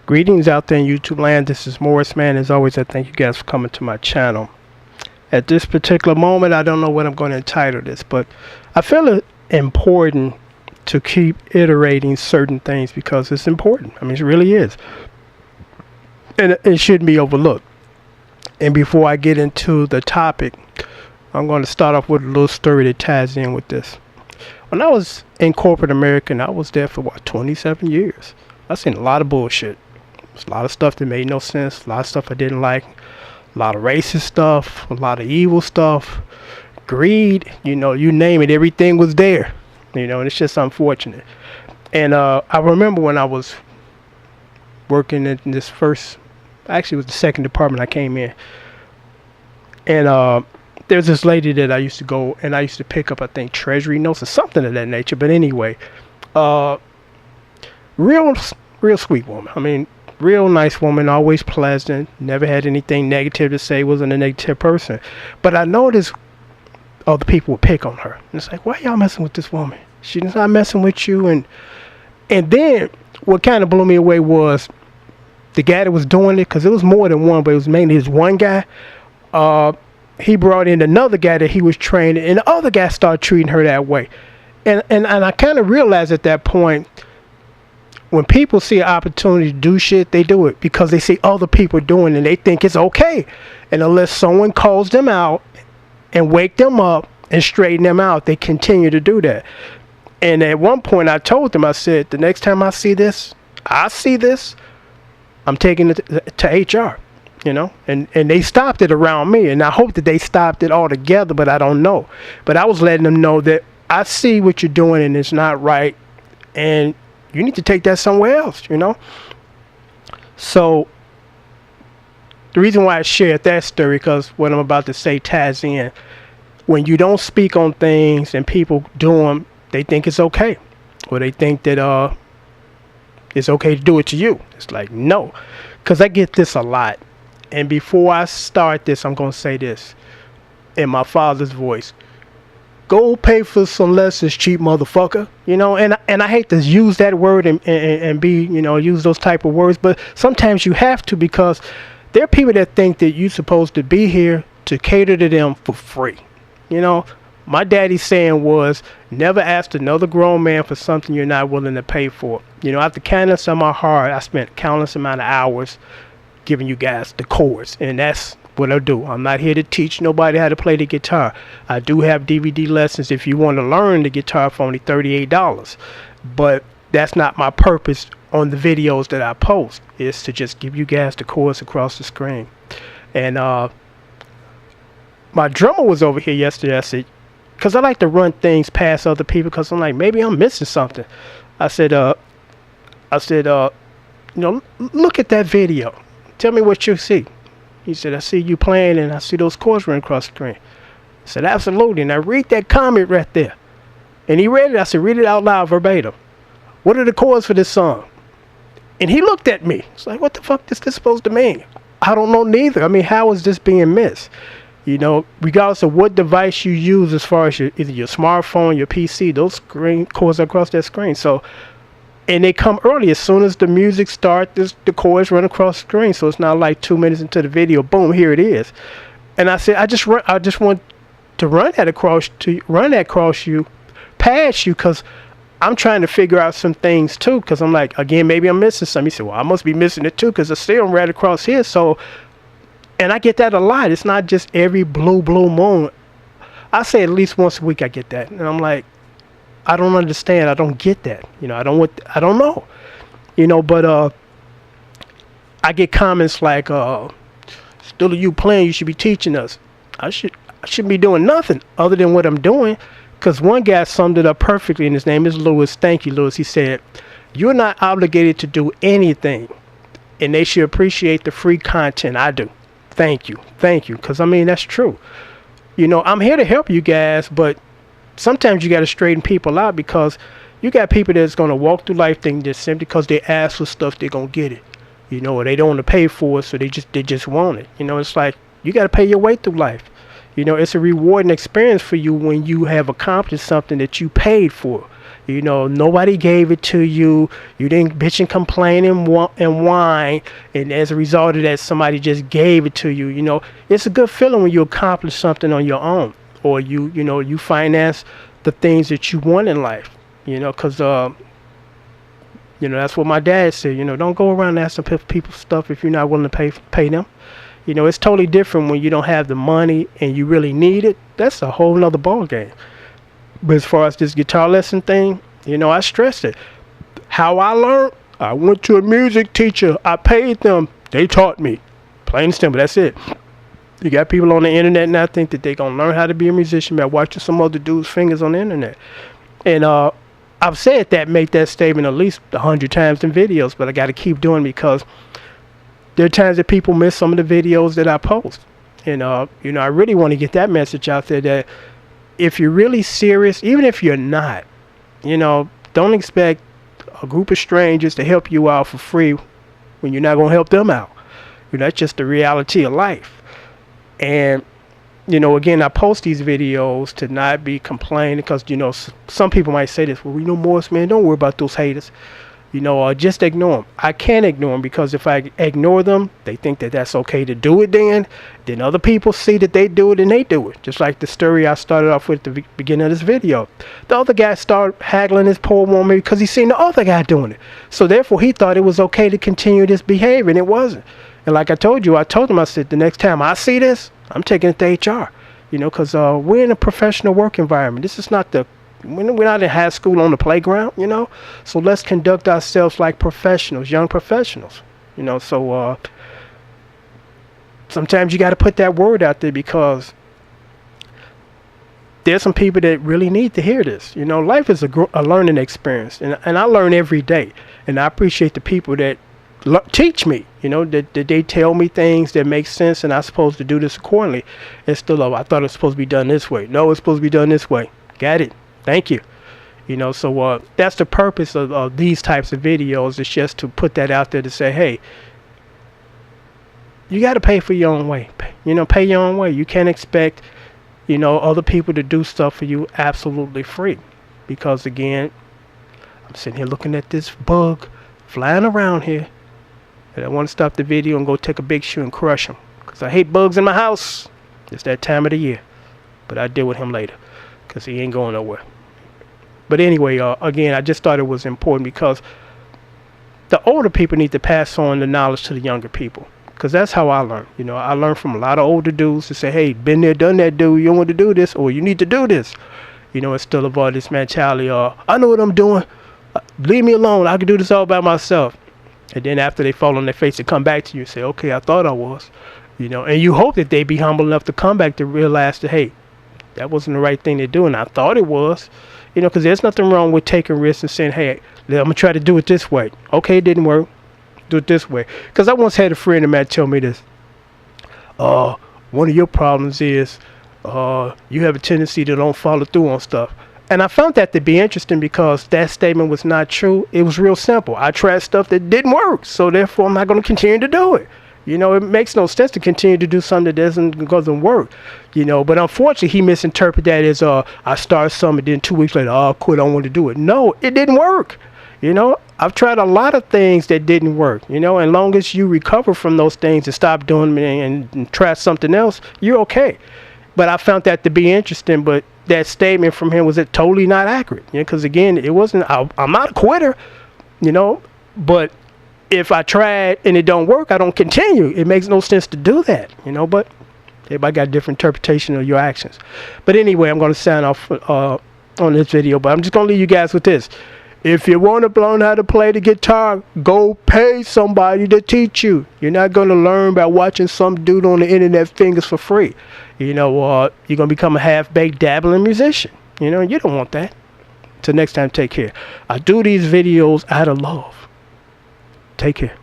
Greetings out there in YouTube land. This is Morris, man. As always, I thank you guys for coming to my channel. At this particular moment, I don't know what I'm going to entitle this, but I feel it important to keep iterating certain things because it's important. I mean, it really is. And it shouldn't be overlooked. And before I get into the topic, I'm going to start off with a little story that ties in with this. When I was in corporate America, and I was there for, 27 years. I've seen a lot of bullshit. A lot of stuff that made no sense, a lot of stuff I didn't like, a lot of racist stuff, a lot of evil stuff, greed, you name it, everything was there, and it's just unfortunate. And I remember when I was working in this actually it was the second department I came in, and there's this lady that I used to go and I used to pick up, I think, treasury notes or something of that nature. But anyway, real sweet woman. I mean, real nice woman, always pleasant, never had anything negative to say, wasn't a negative person. But I noticed other people would pick on her. And it's like, why y'all messing with this woman? She's not messing with you. And then what kind of blew me away was the guy that was doing it, because it was more than one, but it was mainly this one guy. He brought in another guy that he was training, and the other guy started treating her that way. And I kind of realized at that point, when people see an opportunity to do shit, they do it because they see other people doing it and they think it's okay. And unless someone calls them out and wake them up and straighten them out, they continue to do that. And at one point I told them, I said, the next time I see this, I'm taking it to HR, and they stopped it around me. And I hope that they stopped it altogether, but I don't know. But I was letting them know that I see what you're doing and it's not right. And you need to take that somewhere else, So the reason why I shared that story, because what I'm about to say ties in. When you don't speak on things and people do them, they think it's okay. Or they think that it's okay to do it to you. It's like, no. Because I get this a lot. And before I start this, I'm going to say this in my father's voice. Go pay for some lessons, cheap motherfucker. And I hate to use that word and be, use those type of words, but sometimes you have to, because there are people that think that you're supposed to be here to cater to them for free. My daddy's saying was, never ask another grown man for something you're not willing to pay for. Out the kindness of my heart, I spent countless amount of hours giving you guys the chords, and that's what I do. I'm not here to teach nobody how to play the guitar. I do have DVD lessons if you want to learn the guitar for only $38. But that's not my purpose on the videos that I post. Is to just give you guys the chords across the screen. And my drummer was over here yesterday. I said, because I like to run things past other people, because I'm like, maybe I'm missing something. I said, look at that video. Tell me what you see. He said, I see you playing and I see those chords running across the screen. I said, absolutely. Now read that comment right there. And he read it. I said, read it out loud verbatim. What are the chords for this song? And he looked at me. It's like, what the fuck is this supposed to mean? I don't know neither. I mean, how is this being missed? Regardless of what device you use, as far as either your smartphone, your PC, those screen chords are across that screen. So, and they come early. As soon as the music starts, the chords run across the screen. So it's not like 2 minutes into the video, boom, here it is. And I said, I just want to run that past you, because I'm trying to figure out some things too. Because I'm like, again, maybe I'm missing something. He said, well, I must be missing it too, because I see them right across here. So, and I get that a lot. It's not just every blue moon. I say at least once a week I get that, and I'm like, I don't understand. I don't get that. I don't know. But I get comments like, still you playing, you should be teaching us. I shouldn't be doing nothing other than what I'm doing. Because one guy summed it up perfectly, and his name is Lewis. Thank you, Lewis. He said, you're not obligated to do anything, and they should appreciate the free content I do. Thank you. Because, I mean, that's true. I'm here to help you guys, but sometimes you got to straighten people out, because you got people that's going to walk through life thinking that simply because they ask for stuff, they're going to get it. Or they don't want to pay for it, so they just want it. It's like, you got to pay your way through life. It's a rewarding experience for you when you have accomplished something that you paid for. You know, nobody gave it to you. You didn't bitch and complain and whine, and as a result of that, somebody just gave it to you. You know, it's a good feeling when you accomplish something on your own, or you finance the things that you want in life. You know, because that's what my dad said. You know, don't go around asking people stuff if you're not willing to pay them. You know, it's totally different when you don't have the money and you really need it. That's a whole nother ball game. But as far as this guitar lesson thing, I stressed it. How I learned, I went to a music teacher. I paid them. They taught me. Plain and simple. That's it. You got people on the internet now think that they're going to learn how to be a musician by watching some other dude's fingers on the internet. And I've said that, make that statement at least 100 times in videos, but I got to keep doing it because there are times that people miss some of the videos that I post. And, I really want to get that message out there that if you're really serious, even if you're not, don't expect a group of strangers to help you out for free when you're not going to help them out. That's just the reality of life. And, again, I post these videos to not be complaining because, some people might say this, well, Morris, man, don't worry about those haters. Just ignore them. I can't ignore them because if I ignore them, they think that that's okay to do it then other people see that they do it and they do it. Just like the story I started off with at the beginning of this video. The other guy started haggling his poor woman because he seen the other guy doing it. So therefore he thought it was okay to continue this behavior, and it wasn't. And like I told him, I said, the next time I see this, I'm taking it to HR. Because we're in a professional work environment. This is not we're not in high school on the playground, so let's conduct ourselves like professionals, young professionals, so sometimes you got to put that word out there because there's some people that really need to hear this. Life is a learning experience, and I learn every day, and I appreciate the people that teach me, that they tell me things that make sense, and I'm supposed to do this accordingly. Instead of, I thought it was supposed to be done this way. No, it's supposed to be done this way. Got it. Thank you. So that's the purpose of these types of videos. It's just to put that out there to say, hey, you got to pay for your own way. Pay your own way. You can't expect, other people to do stuff for you absolutely free. Because, again, I'm sitting here looking at this bug flying around here. And I want to stop the video and go take a big shoe and crush him. Because I hate bugs in my house. It's that time of the year. But I'll deal with him later. Because he ain't going nowhere. But anyway, again, I just thought it was important because the older people need to pass on the knowledge to the younger people. Because that's how I learned. I learned from a lot of older dudes to say, hey, been there, done that, dude. You don't want to do this, or you need to do this. Instead of this mentality, I know what I'm doing. Leave me alone. I can do this all by myself. And then after they fall on their face, they come back to you and say, okay, I thought I was. And you hope that they be humble enough to come back to realize that, hey, that wasn't the right thing to do, and I thought it was. Because there's nothing wrong with taking risks and saying, hey, I'm going to try to do it this way. Okay, it didn't work. Do it this way. Because I once had a friend of mine tell me this. One of your problems is you have a tendency to don't follow through on stuff. And I found that to be interesting because that statement was not true. It was real simple. I tried stuff that didn't work, so therefore I'm not going to continue to do it. It makes no sense to continue to do something that doesn't work. But unfortunately, he misinterpreted that as I started something, then 2 weeks later, I quit, I don't want to do it. No, it didn't work. I've tried a lot of things that didn't work. And long as you recover from those things and stop doing them and try something else, you're okay. But I found that to be interesting. But that statement from him was totally not accurate. Because again, it wasn't. I'm not a quitter. But if I tried and it don't work, I don't continue. It makes no sense to do that, but everybody got a different interpretation of your actions. But anyway, I'm going to sign off on this video, but I'm just going to leave you guys with this. If you want to learn how to play the guitar, go pay somebody to teach you. You're not going to learn by watching some dude on the internet fingers for free. You're going to become a half-baked dabbling musician. You don't want that. Till next time, take care. I do these videos out of love. Take care.